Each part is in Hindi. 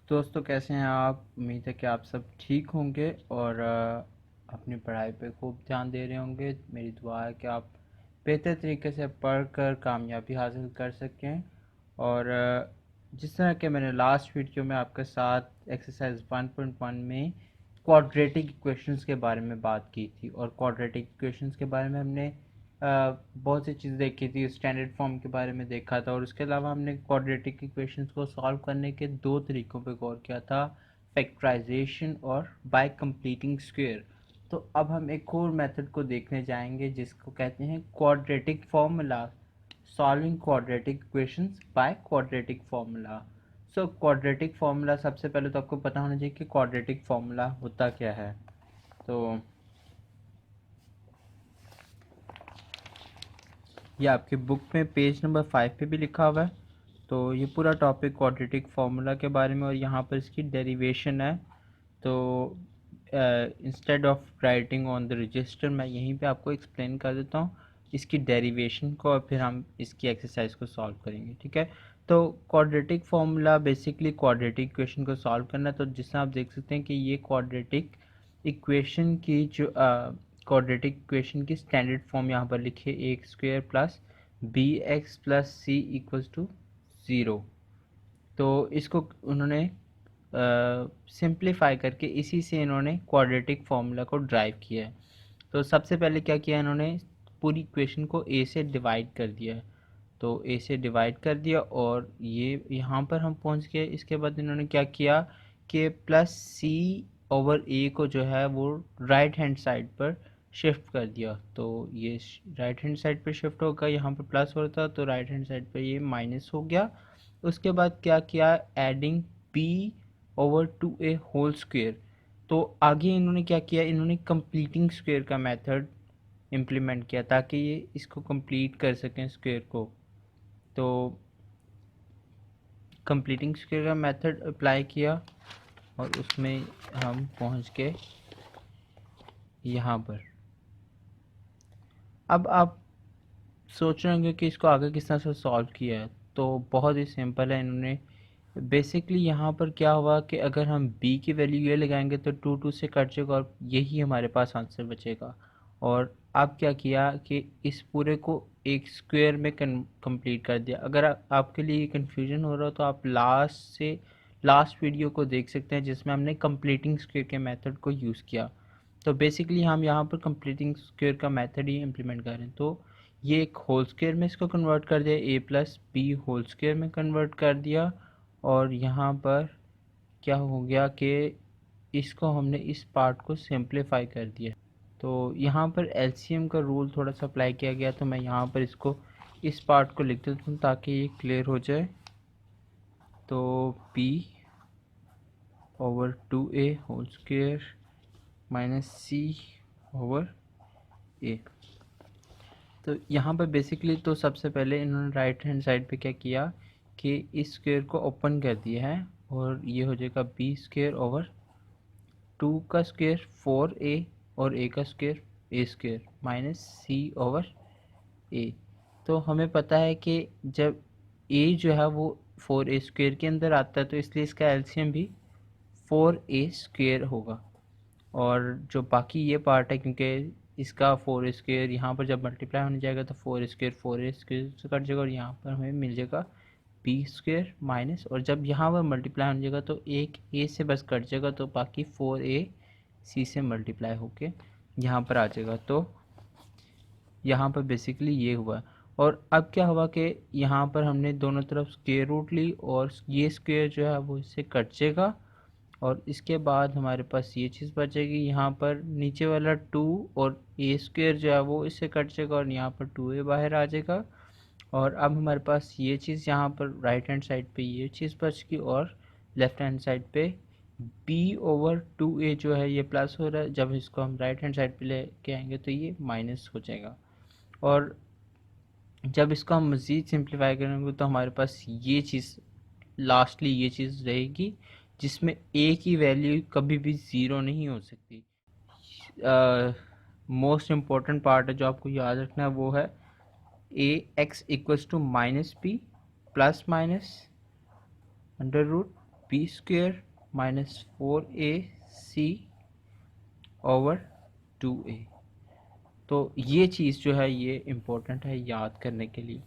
दोस्तों कैसे हैं आप। उम्मीद है कि आप सब ठीक होंगे और अपनी पढ़ाई पे खूब ध्यान दे रहे होंगे। मेरी दुआ है कि आप बेहतर तरीके से पढ़ कर कामयाबी हासिल कर सकें। और जिस तरह के मैंने लास्ट वीडियो में आपके साथ एक्सरसाइज 1.1 में क्वाड्रेटिक इक्वेशंस के बारे में बात की थी, और क्वाड्रेटिक इक्वेशंस के बारे में हमने बहुत सी चीज़ देखी थी। स्टैंडर्ड फॉर्म के बारे में देखा था, और उसके अलावा हमने क्वाड्रेटिक इक्वेशंस को सॉल्व करने के दो तरीकों पे गौर किया था, फैक्टराइजेशन और बाय कंप्लीटिंग स्क्वायर। तो अब हम एक और मेथड को देखने जाएंगे जिसको कहते हैं quadratic formula, solving quadratic equations by quadratic formula. So quadratic formula, सबसे पहले तो आपको पता होना चाहिए कि क्वाड्रेटिक फार्मूला होता क्या है। तो ये आपकी बुक में पेज नंबर 5 पे भी लिखा हुआ है। तो ये पूरा टॉपिक क्वाड्रेटिक फार्मूला के बारे में, और यहाँ पर इसकी डेरिवेशन है। तो instead of writing on the register, मैं यहीं पे आपको एक्सप्लेन कर देता हूँ इसकी डेरिवेशन को, और फिर हम इसकी एक्सरसाइज को सॉल्व करेंगे। ठीक है। तो quadratic formula basically quadratic equation को सॉल्व करना है। तो जिससे आप देख सकते हैं कि ये क्वाड्रेटिक इक्वेशन की जो क्वाड्रेटिक इक्वेशन की स्टैंडर्ड फॉर्म यहाँ पर लिखी है, a square plus b x plus c equals to zero. तो इसको उन्होंने सिंप्लीफाई करके इसी से इन्होंने क्वाड्रेटिक फार्मूला को ड्राइव किया है। तो सबसे पहले क्या किया इन्होंने, पूरी इक्वेशन को ए से डिवाइड कर दिया। तो ए से डिवाइड कर दिया, और ये यहाँ पर हम पहुँच गए। इसके बाद इन्होंने क्या किया कि प्लस सी ओवर ए को जो है वो राइट हैंड साइड पर शिफ्ट कर दिया। तो ये राइट हैंड साइड पर शिफ्ट होगा, यहाँ पर प्लस हो रहा था तो राइट हैंड साइड पर ये माइनस हो गया। उसके बाद क्या किया, adding b over two a whole square. तो आगे इन्होंने क्या किया, इन्होंने कंप्लीटिंग स्क्वेयर का मेथड इम्प्लीमेंट किया ताकि ये इसको कंप्लीट कर सकें स्क्वेयर को। तो कंप्लीटिंग स्क्वेयर का मेथड अप्लाई किया, और उसमें हम पहुंच गए यहाँ पर। अब आप सोच रहे होंगे कि इसको आगे किस तरह से सॉल्व किया है। तो बहुत ही सिंपल है। इन्होंने बेसिकली यहाँ पर क्या हुआ कि अगर हम b की वैल्यू ये लगाएंगे तो 2 से कट जाएगा, और यही हमारे पास आंसर बचेगा। और अब क्या किया कि इस पूरे को एक स्क्वायर में कंप्लीट कर दिया। अगर आपके लिए कन्फ्यूजन हो रहा हो तो आप लास्ट वीडियो को देख सकते हैं जिसमें हमने कंप्लीटिंग स्क्वायर के मेथड को यूज़ किया। तो बेसिकली हम यहाँ पर कंप्लीटिंग स्क्वायर का मेथड ही इम्प्लीमेंट कर रहे हैं। तो ये एक होल स्क्वायर में इसको कन्वर्ट कर दिया, ए प्लस बी होल स्क्वायर में कन्वर्ट कर दिया। और यहाँ पर क्या हो गया कि इसको हमने इस पार्ट को सिंप्लीफाई कर दिया। तो यहाँ पर एलसीएम का रूल थोड़ा सा अप्लाई किया गया, तो मैं यहाँ पर इसको इस पार्ट को लिख देता हूँ ताकि ये क्लियर हो जाए। तो p over 2a whole square minus c over a। तो यहाँ पर बेसिकली तो सबसे पहले इन्होंने राइट हैंड साइड पे क्या किया कि इस स्क्वायर को ओपन कर दिया है, और ये हो जाएगा बी स्क्वायर ओवर 2 का स्क्वायर 4a और a का square a square minus c over a। तो हमें पता है कि जब a जो है वो 4a स्क्वायर के अंदर आता है, तो इसलिए इसका एलसीएम भी 4a स्क्वायर होगा। और जो बाकी ये पार्ट है, क्योंकि इसका 4 स्क्वायर यहाँ पर जब मल्टीप्लाई होने जाएगा तो 4 स्क्वायर 4a स्क्वायर से कट जाएगा, और यहाँ पर हमें मिल जाएगा बी स्क्वायर माइनस, और जब यहाँ पर मल्टीप्लाई होने जाएगा तो एक ए से बस कट जाएगा, तो बाकी 4a सी से मल्टीप्लाई होके यहाँ पर आ जाएगा। तो यहाँ पर बेसिकली ये हुआ। और अब क्या हुआ कि यहाँ पर हमने दोनों तरफ स्क्वायर रूट ली, और ये स्क्वायर जो है वो इससे कट जाएगा, और इसके बाद हमारे पास ये चीज़ बचेगी। यहाँ पर नीचे वाला 2 और ए स्क्वायर जो है वो इससे कट जाएगा, और यहाँ पर 2a बाहर आ जाएगा। और अब हमारे पास ये चीज़ यहाँ पर राइट हैंड साइड पे ये चीज़ बच गई, और लेफ्ट हैंड साइड पे b ओवर 2a जो है ये प्लस हो रहा है। जब इसको हम राइट हैंड साइड पे लेके आएंगे तो ये माइनस हो जाएगा। और जब इसको हम मज़ीद सिंप्लीफाई करेंगे तो हमारे पास ये चीज़ लास्टली ये चीज़ रहेगी जिसमें a की वैल्यू कभी भी ज़ीरो नहीं हो सकती। मोस्ट इम्पॉर्टेंट पार्ट है जो आपको याद रखना है, वो है a x equals to minus b plus minus under root b square minus 4ac over 2a। तो ये चीज़ जो है ये इम्पोर्टेंट है याद करने के लिए,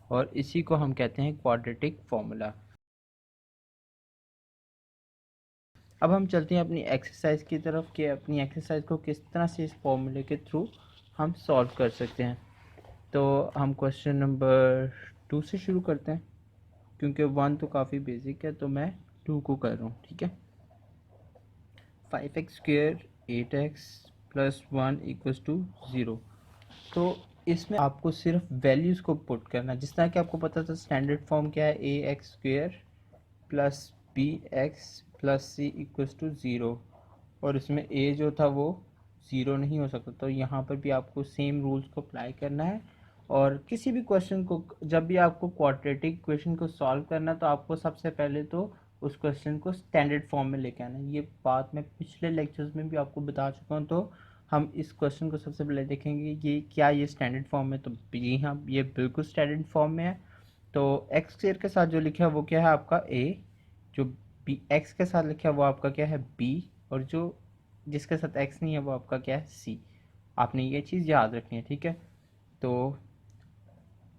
और इसी को हम कहते हैं क्वाड्रेटिक फॉर्मूला। अब हम चलते हैं अपनी एक्सरसाइज की तरफ कि अपनी एक्सरसाइज को किस तरह से इस फॉर्मूले के थ्रू हम सॉल्व कर सकते हैं। तो हम क्वेश्चन नंबर 2 से शुरू करते हैं, क्योंकि 1 तो काफ़ी बेसिक है, तो मैं 2 को कर रहा हूँ। ठीक है, 5x square 8x plus 1 equals to 0। तो इसमें आपको सिर्फ वैल्यूज़ को पुट करना है। जिस तरह कि आपको पता था स्टैंडर्ड फॉर्म क्या है, a x square plus b x plus c equals to 0, और इसमें ए जो था वो 0 नहीं हो सकता। तो यहाँ पर भी आपको सेम रूल्स को अप्लाई करना है, और किसी भी क्वेश्चन को जब भी आपको क्वाड्रेटिक इक्वेशन को सॉल्व करना है तो आपको सबसे पहले तो उस क्वेश्चन को स्टैंडर्ड फॉर्म में लेके आना है। ये बात मैं पिछले लेक्चर्स में भी आपको बता चुका हूँ। तो हम इस क्वेश्चन को सबसे पहले देखेंगे ये क्या ये स्टैंडर्ड फॉर्म में, तो जी हाँ, ये बिल्कुल स्टैंडर्ड फॉर्म में है। तो एक्स स्क्वायर के साथ जो लिखा है वो क्या है आपका ए, जो बी एक्स के साथ लिखा है वो आपका क्या है बी, और जो जिसके साथ एक्स नहीं है वो आपका क्या है सी। आपने ये चीज़ याद रखनी है। ठीक है, तो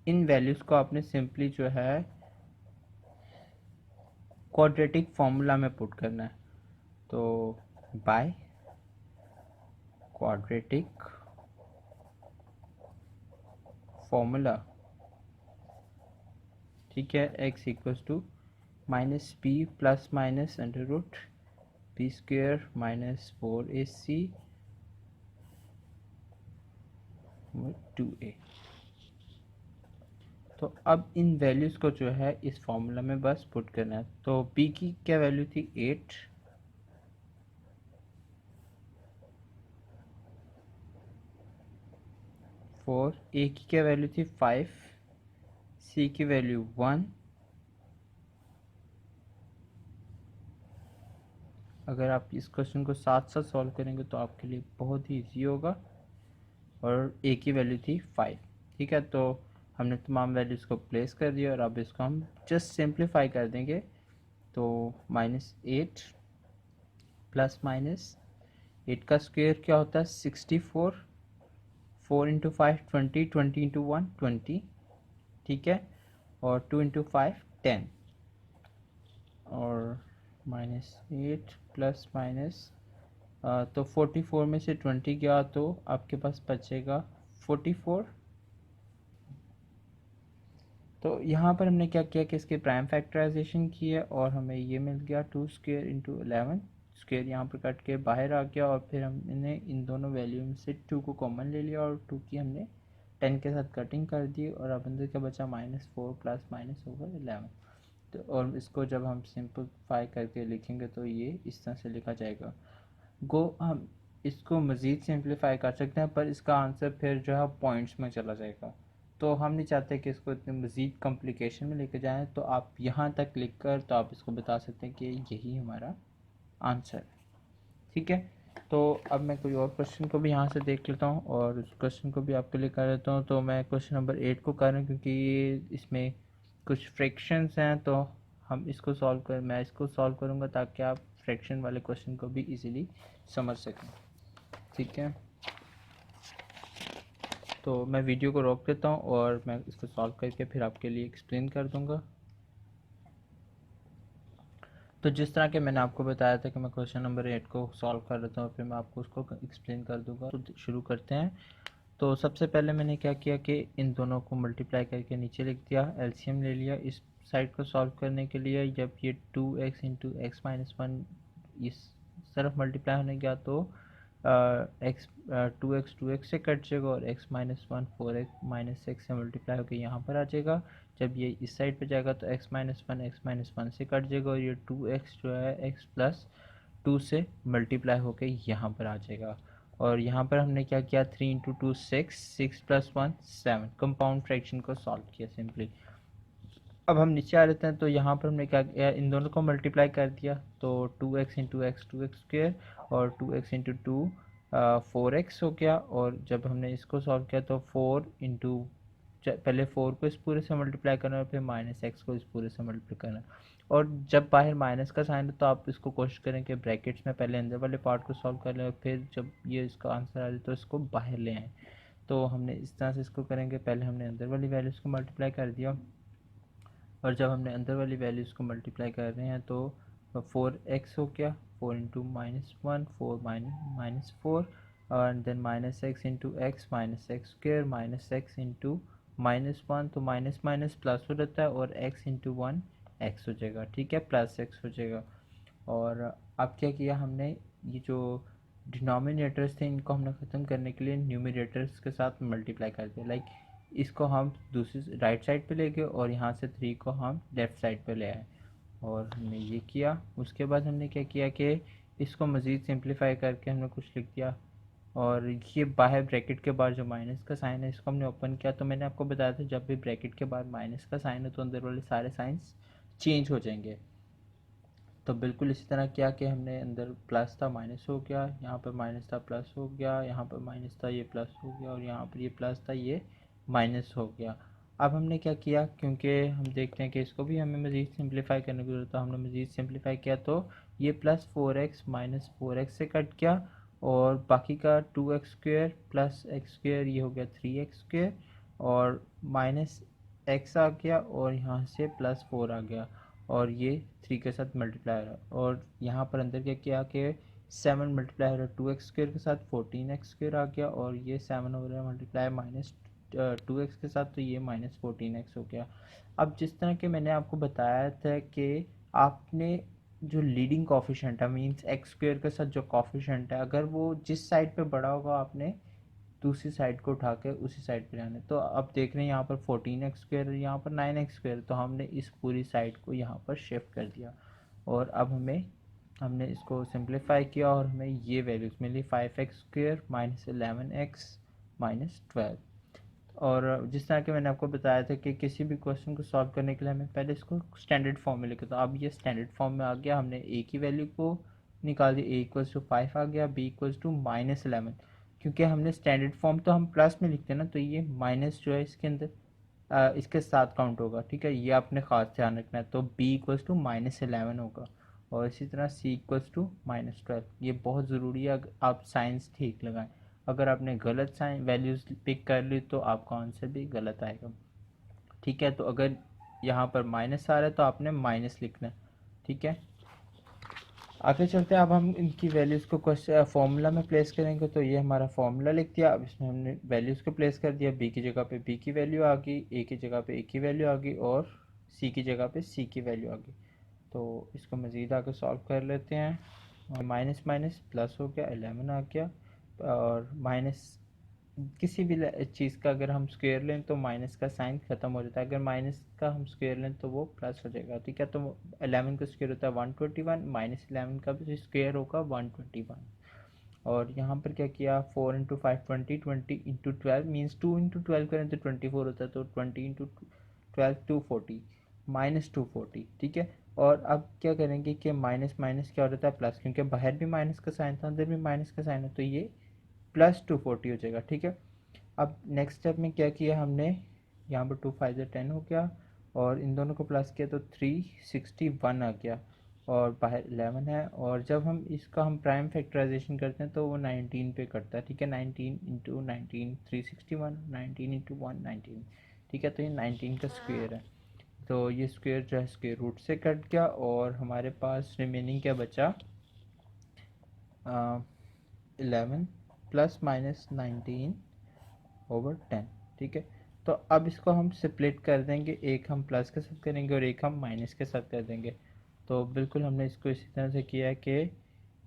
इन वैल्यूज़ को आपने सिंपली जो है क्वाड्रेटिक फॉर्मूला में पुट करना है। तो बाय क्वाड्रेटिक फॉर्मूला, ठीक है, x equals to minus b plus minus under root b square minus 4ac 2a। तो अब इन वैल्यूज़ को जो है इस फॉर्मूला में बस पुट करना है। तो b की क्या वैल्यू थी 8, a की क्या वैल्यू थी 5, c की वैल्यू 1। अगर आप इस क्वेश्चन को साथ साथ सॉल्व करेंगे तो आपके लिए बहुत ही ईजी होगा, और a की वैल्यू थी 5। ठीक है, तो हमने तमाम वैल्यूज़ को प्लेस कर दिया, और अब इसको हम जस्ट सिंप्लीफाई कर देंगे। तो -8 प्लस माइनस 8 का स्क्वायर क्या होता है 64, 4 इंटू 5 20, 20 इंटू 1 20, ठीक है, और 2 इंटू 5 10, और -8 प्लस माइनस तो 44 में से 20 गया तो आपके पास बचेगा 44। तो यहाँ पर हमने क्या किया कि इसके प्राइम फैक्टराइजेशन की है, और हमें ये मिल गया 2 स्क्वेयर इंटू 11 स्क्वेयर, यहाँ पर कट के बाहर आ गया, और फिर हमने इन दोनों वैल्यू में से 2 को कॉमन ले लिया, और 2 की हमने 10 के साथ कटिंग कर दी, और अब अंदर क्या बचा -4 प्लस माइनस ओवर 11। तो और इसको जब हम सिंपलीफाई करके लिखेंगे तो ये इस तरह से लिखा जाएगा। हम इसको मज़ीद सिंप्लीफाई कर सकते हैं, पर इसका आंसर फिर जो है पॉइंट्स में चला जाएगा। तो हम नहीं चाहते कि इसको इतने मज़ीद कॉम्प्लिकेशन में लेके जाएं, तो आप यहाँ तक लिख कर तो आप इसको बता सकते हैं कि यही हमारा आंसर है। ठीक है, तो अब मैं कोई और क्वेश्चन को भी यहाँ से देख लेता हूँ, और उस क्वेश्चन को भी आपके लिए कर लेता हूँ। तो मैं क्वेश्चन नंबर 8 को कर रहा हूँ, क्योंकि इसमें कुछ फ्रैक्शंस हैं, तो मैं इसको सॉल्व करूँगा ताकि आप फ्रैक्शन वाले क्वेश्चन को भी इजीली समझ सकें। ठीक है, तो मैं वीडियो को रोक देता हूँ और मैं इसको सॉल्व करके फिर आपके लिए एक्सप्लेन कर दूँगा। तो जिस तरह के मैंने आपको बताया था कि मैं क्वेश्चन नंबर 8 को सॉल्व कर लेता हूँ, फिर मैं आपको उसको एक्सप्लेन कर दूँगा। तो शुरू करते हैं। तो सबसे पहले मैंने क्या किया कि इन दोनों को मल्टीप्लाई करके नीचे लिख दिया, एलसीएम ले लिया इस साइड को सॉल्व करने के लिए। जब ये 2x into x minus one इस तरफ मल्टीप्लाई होने गया तो एक्स 2x से कट जाएगा, और x minus one 4x minus x से मल्टीप्लाई होकर यहाँ पर आ जाएगा। जब ये इस साइड पे जाएगा तो x माइनस वन से कट जाएगा, और ये 2x जो है x प्लस 2 से मल्टीप्लाई होकर यहाँ पर आ जाएगा। और यहाँ पर हमने क्या किया 3 इंटू 2 6, 6 प्लस 1 7, कंपाउंड फ्रैक्शन को सॉल्व किया सिंपली। अब हम नीचे आ लेते हैं। तो यहाँ पर हमने क्या किया, इन दोनों को मल्टीप्लाई कर दिया, तो 2x into x 2x square, और 2x इंटू 2 4x हो गया। और जब हमने इसको सॉल्व किया तो 4 इंटू पहले 4 को इस पूरे से मल्टीप्लाई करना है और फिर माइनस एक्स को इस पूरे से मल्टीप्लाई करना है। और जब बाहर माइनस का साइन है तो आप इसको कोशिश करें कि ब्रैकेट्स में पहले अंदर वाले पार्ट को सॉल्व कर लें और फिर जब ये इसका आंसर आ जाए तो इसको बाहर ले आएँ। तो हमने इस तरह से इसको करेंगे, पहले हमने अंदर वाली वैल्यूज़ को मल्टीप्लाई कर दिया और जब हमने अंदर वाली वैल्यूज़ को मल्टीप्लाई कर रहे हैं तो 4x हो गया, 4 इंटू -1, 4 माइनस 4 और then minus x into x minus x square minus x into -1, तो माइनस माइनस प्लस हो जाता है और x इंटू 1 एक्स हो जाएगा, ठीक है, प्लस एक्स हो जाएगा। और अब क्या किया हमने, ये जो डिनोमिनेटर्स थे इनको हमने ख़त्म करने के लिए न्यूमरेटर्स के साथ मल्टीप्लाई कर दिया। लाइक इसको हम दूसरी राइट साइड पे ले गए और यहाँ से 3 को हम लेफ़्ट साइड पे ले आए और हमने ये किया। उसके बाद हमने क्या किया कि इसको मज़ीद सिंप्लीफाई करके हमने कुछ लिख दिया और ये बाहर ब्रैकेट के बाद जो माइनस का साइन है इसको हमने ओपन किया। तो मैंने आपको बताया था जब भी ब्रैकेट के बाद माइनस का साइन है तो अंदर वाले सारे साइंस चेंज हो जाएंगे। तो बिल्कुल इसी तरह किया कि हमने अंदर प्लस था माइनस हो गया, यहाँ पर माइनस था प्लस हो गया, यहाँ पर माइनस था ये प्लस हो गया और यहाँ पर ये प्लस था ये माइनस हो गया। अब हमने क्या किया, क्योंकि हम देखते हैं कि इसको भी हमें मज़ीद सिंप्लीफाई करने की ज़रूरत है, हमने मज़ीद सिंप्लीफाई किया तो ये प्लस 4x माइनस 4x से कट गया और बाकी का 2x square plus x square ये हो गया 3x स्क्वेयर और माइनस एक्स आ गया और यहाँ से प्लस 4 आ गया और ये 3 के साथ मल्टीप्लाई हो रहा है और यहाँ पर अंदर क्या किया कि 7 मल्टीप्लाई हो रहा है 2x स्क्वेयर के साथ 14x स्क्वेयर आ गया और ये 7 हो रहा है मल्टीप्लाई माइनस 2x के साथ तो ये माइनस 14x हो गया। अब जिस तरह के मैंने आपको बताया था कि आपने जो लीडिंग कॉफिशेंट है मीन्स एक्स स्क्वेयर के साथ जो कॉफिशेंट है अगर वो जिस साइड पे बड़ा होगा आपने दूसरी साइड को उठा के उसी साइड पे जाना है। तो अब देख रहे हैं यहाँ पर 14x स्क्वेयर यहाँ पर 9x स्क्वेयर, तो हमने इस पूरी साइड को यहाँ पर शिफ्ट कर दिया और अब हमने इसको सिंप्लीफाई किया और हमें ये वैल्यूज़ मिली 5x square minus 11x minus 12। और जिस तरह के मैंने आपको बताया था कि किसी भी क्वेश्चन को सॉल्व करने के लिए हमें पहले इसको स्टैंडर्ड फॉर्म में लिखा था, अब ये स्टैंडर्ड फॉर्म में आ गया। हमने ए की वैल्यू को निकाल दी, ए इक्वल्स टू 5 आ गया, बी इक्वल्स टू -11, क्योंकि हमने स्टैंडर्ड फॉर्म तो हम प्लस में लिखते हैं ना, तो ये माइनस जो है इसके अंदर इसके साथ काउंट होगा, ठीक है, ये आपने ख़ास ध्यान रखना है। तो बी इक्वल्स टू -11 होगा और इसी तरह सी इक्वल्स टू -12। ये बहुत ज़रूरी है आप साइंस ठीक लगाएं, अगर आपने गलत साइन वैल्यूज़ पिक कर ली तो आपका आंसर भी गलत आएगा, ठीक है। तो अगर यहाँ पर माइनस आ रहा है तो आपने माइनस लिखना है, ठीक है। आगे चलते हैं, अब हम इनकी वैल्यूज़ को क्वेश्चन फॉर्मूला में प्लेस करेंगे। तो ये हमारा फॉर्मूला लिख दिया, अब इसमें हमने वैल्यूज़ को प्लेस कर दिया, बी की जगह पे बी की वैल्यू आ गई, ए की जगह पे ए की वैल्यू आ गई और सी की जगह पे सी की वैल्यू आ गई। तो इसको मज़ीद आगे सॉल्व कर लेते हैं। माइनस माइनस प्लस हो गया, 11 आ गया और माइनस किसी भी चीज़ का अगर हम स्क्वायर लें तो माइनस का साइन ख़त्म हो जाता है, अगर माइनस का हम स्क्वायर लें तो वो प्लस हो जाएगा, ठीक है। तो 11 का स्क्वायर होता है 121, माइनस 11 का भी स्क्वायर होगा 121। और यहाँ पर क्या किया, 4 इंटू 5 20, 20 इंटू 12 मीन्स 2 इंटू 12 करें तो 24 होता है, तो 20 इंटू 12 240 माइनस 240, ठीक है। और अब क्या करेंगे कि माइनस माइनस क्या हो जाता है प्लस, क्योंकि बाहर भी माइनस का साइन था अंदर भी माइनस का साइन है, तो ये प्लस 240 हो जाएगा, ठीक है। अब नेक्स्ट स्टेप में क्या किया हमने, यहाँ पर 2 5 10 हो गया और इन दोनों को प्लस किया तो 361 आ गया और बाहर 11 है। और जब हम प्राइम फैक्टराइजेशन करते हैं तो वो 19 पे करता है, ठीक है। 19 इंटू 19 361, 19 इंटू 1 19, ठीक है। तो ये 19 का स्क्वेयर है, तो ये स्क्वेयर जो है स्क्वेयर रूट से कट गया और हमारे पास रिमेनिंग क्या बचा, 11 प्लस माइनस 19 ओवर 10, ठीक है। तो अब इसको हम स्प्लिट कर देंगे, एक हम प्लस के साथ करेंगे और एक हम माइनस के साथ कर देंगे। तो बिल्कुल हमने इसको इसी तरह से किया कि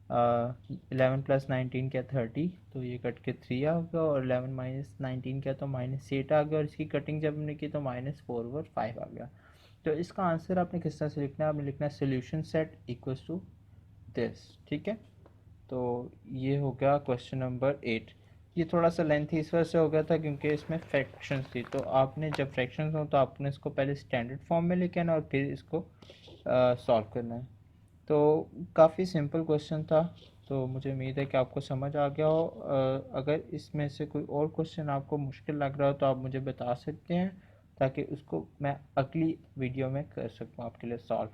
11 प्लस 19 क्या 30, तो ये कट के 3 आ गया और 11 माइनस 19 क्या तो -8 आ गया और इसकी कटिंग जब हमने की तो -4 ओवर 5 आ गया। तो इसका आंसर आपने किस तरह से लिखना है, आपने लिखना है solution set equals to this, ठीक है। तो ये हो गया क्वेश्चन नंबर 8। ये थोड़ा सा लेंथी इस वजह से हो गया था क्योंकि इसमें फ्रैक्शंस थी, तो आपने जब फ्रैक्शंस हो तो आपने इसको पहले स्टैंडर्ड फॉर्म में लेके आना और फिर इसको सॉल्व करना है। तो काफ़ी सिंपल क्वेश्चन था, तो मुझे उम्मीद है कि आपको समझ आ गया हो। अगर इसमें से कोई और क्वेश्चन आपको मुश्किल लग रहा हो तो आप मुझे बता सकते हैं, ताकि उसको मैं अगली वीडियो में कर सकूँ आपके लिए सॉल्व।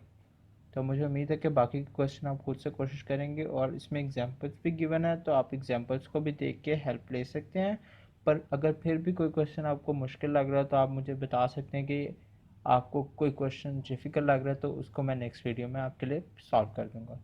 तो मुझे उम्मीद है कि बाकी के क्वेश्चन आप खुद से कोशिश करेंगे, और इसमें एग्जांपल्स भी गिवन है तो आप एग्जांपल्स को भी देख के हेल्प ले सकते हैं। पर अगर फिर भी कोई क्वेश्चन आपको मुश्किल लग रहा है तो आप मुझे बता सकते हैं कि आपको कोई क्वेश्चन डिफ़िकल्ट लग रहा है, तो उसको मैं नेक्स्ट वीडियो में आपके लिए सॉल्व कर दूँगा।